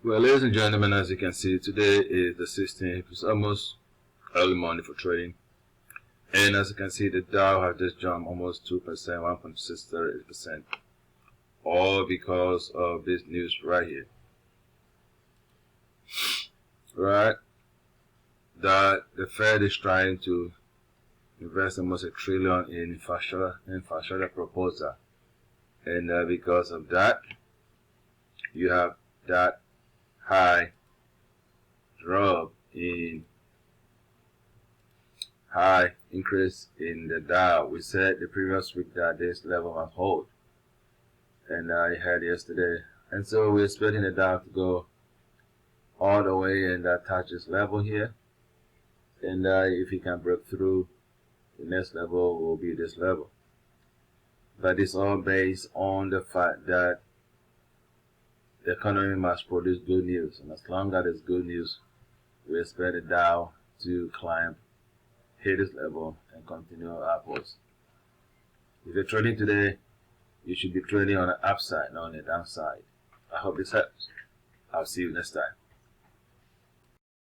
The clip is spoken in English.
Well, ladies and gentlemen, as you can see, today is the 16th. It's almost early morning for trading. And as you can see, the Dow has just jumped almost 2%, 1.638%. All because of this news right here. Right? That the Fed is trying to invest almost $1 trillion in infrastructure proposal. And because of that, you have that high increase in the Dow. We said the previous week that this level will hold, and I had yesterday, and so we're expecting the Dow to go all the way and touch this level here, and if it can break through, the next level will be this level. But it's all based on the fact that the economy must produce good news, and as long as there's good news, we expect the Dow to climb, hit this level, and continue upwards. If you're trading today, you should be trading on the upside, not on the downside. I hope this helps. I'll see you next time.